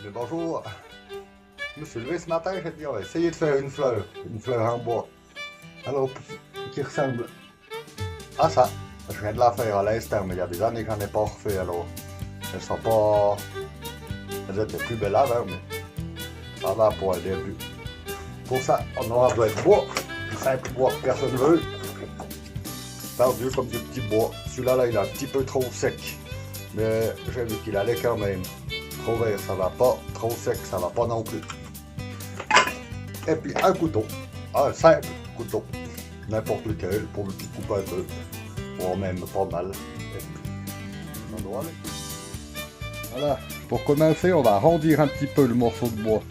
Mais bonjour, je me suis levé ce matin, j'ai dit on va essayer de faire une fleur en bois. Alors, qui ressemble à ça. Je viens de la faire à l'instant, mais il y a des années que j'en ai pas refait, alors elles sont pas... Elles étaient plus belles avant, mais ça va pour un début. Pour ça, on aura besoin de bois, du simple bois que personne ne veut, tendu comme du petit bois. Celui-là, là, il est un petit peu trop sec, mais j'ai vu qu'il allait quand même. Trop vert, ça va pas, trop sec, ça va pas non plus. Et puis un couteau, un simple couteau, n'importe lequel, pour le petit couper un peu, ou même pas mal. Et puis, on doit aller. Voilà, pour commencer, on va arrondir un petit peu le morceau de bois.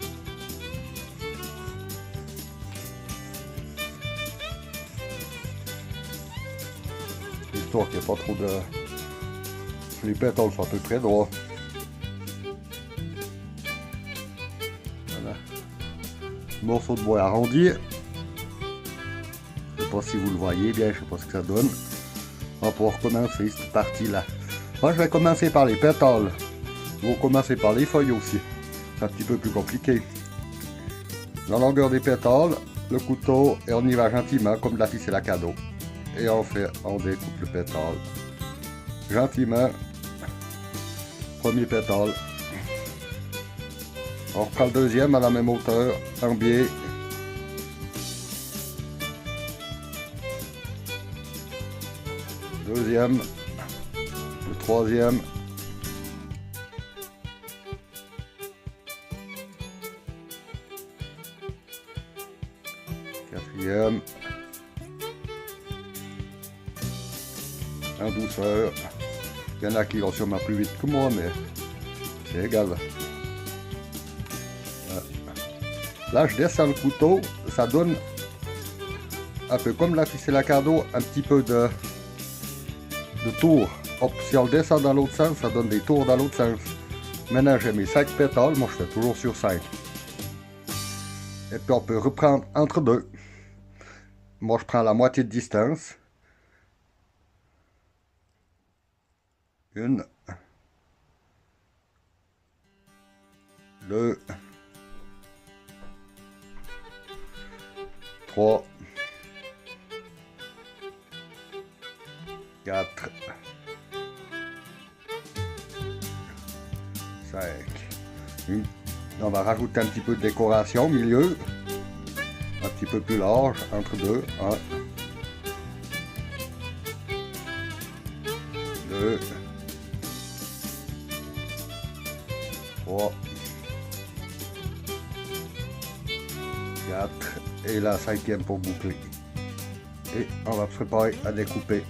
Histoire qu'il n'y ait pas trop de... Les pétales sont à peu près droits. Voilà. Morceau de bois arrondi. Je sais pas si vous le voyez bien, je sais pas ce que ça donne. On va pouvoir commencer cette partie-là. Moi, je vais commencer par les pétales. Vous commencez par les feuilles aussi. C'est un petit peu plus compliqué. La longueur des pétales, le couteau, et on y va gentiment, comme de la ficelle à cadeau. Et on découpe le pétale. Gentiment. Premier pétale. On reprend le deuxième à la même hauteur, un biais. Deuxième. Le troisième. Quatrième. En douceur. Il y en a qui vont sûrement plus vite que moi, mais c'est égal. Là, je descends le couteau, ça donne un peu comme la ficelle à cadeau, un petit peu de tour. Hop, si on le descend dans l'autre sens, ça donne des tours dans l'autre sens. Maintenant, j'ai mes 5 pétales, moi je fais toujours sur 5. Et puis on peut reprendre entre deux. Moi, je prends la moitié de distance. Une. Deux. 3, 4, 5. On va rajouter un petit peu de décoration au milieu. Un petit peu plus large, entre deux. 1, 2, 3, 4. Et la cinquième pour boucler. Et on va se préparer à découper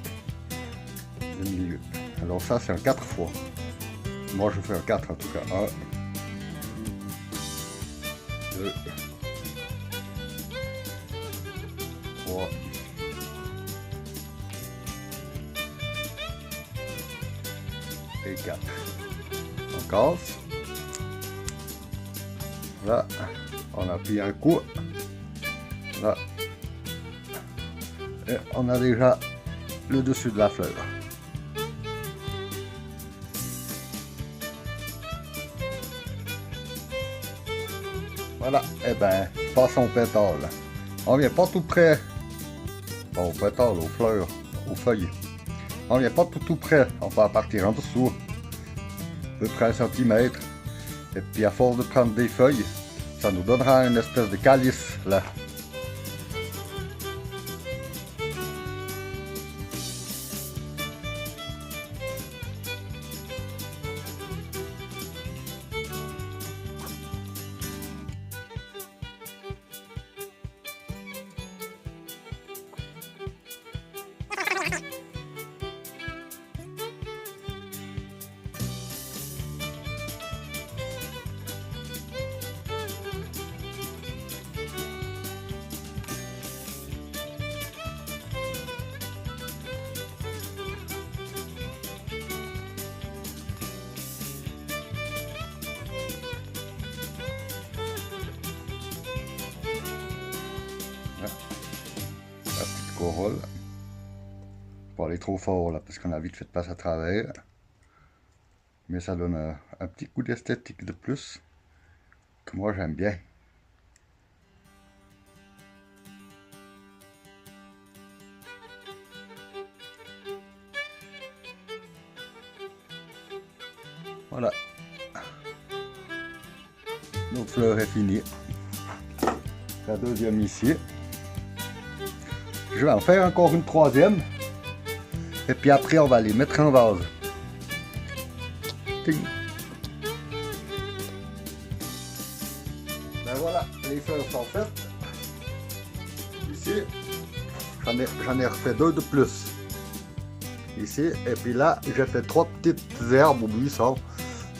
le milieu. Alors ça c'est un 4 fois. Moi je fais un 4 en tout cas. 1, 2, 3, et 4. On casse. Là, on appuie un coup. Là. Et on a déjà le dessus de la fleur. Voilà, et ben, passons au pétale. On vient pas tout près. Pas au pétale, aux fleurs, aux feuilles. On vient pas tout près. On va partir en dessous. À peu près 1 centimètre. Et puis à force de prendre des feuilles, ça nous donnera une espèce de calice là. La petite corolle. Pas aller trop fort là parce qu'on a vite fait de passer à travers. Mais ça donne un petit coup d'esthétique de plus. que moi j'aime bien. Voilà. Notre fleur est finie. La deuxième ici. Je vais en faire encore une troisième. Et puis après, on va les mettre en vase. Ting. Ben voilà, les fleurs sont faites. Ici, j'en ai refait 2 de plus. Ici, et puis là, j'ai fait 3 petites herbes au buisson.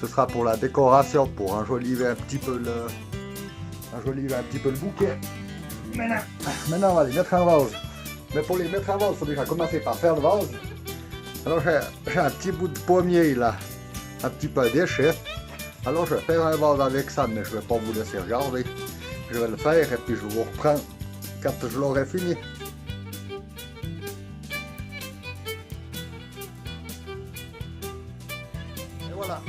Ce sera pour la décoration, pour enjoliver un petit peu le bouquet. Maintenant, on va les mettre en vase. Mais pour les mettre en vase, il faut déjà commencer par faire le vase. Alors j'ai un petit bout de pommier là, un petit peu déchet. Alors je vais faire un vase avec ça, mais je ne vais pas vous laisser regarder. Je vais le faire et puis je vous reprends quand je l'aurai fini. Et voilà,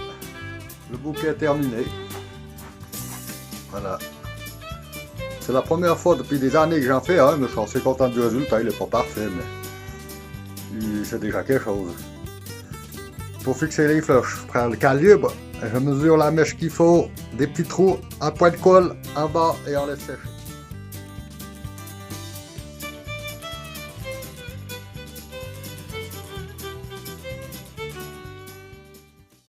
le bouquet est terminé. Voilà. C'est la première fois depuis des années que j'en fais un, mais je suis assez content du résultat. Il n'est pas parfait, mais c'est déjà quelque chose. Pour fixer les fleurs, je prends le calibre, je mesure la mèche qu'il faut, des petits trous, un point de colle en bas et on laisse sécher.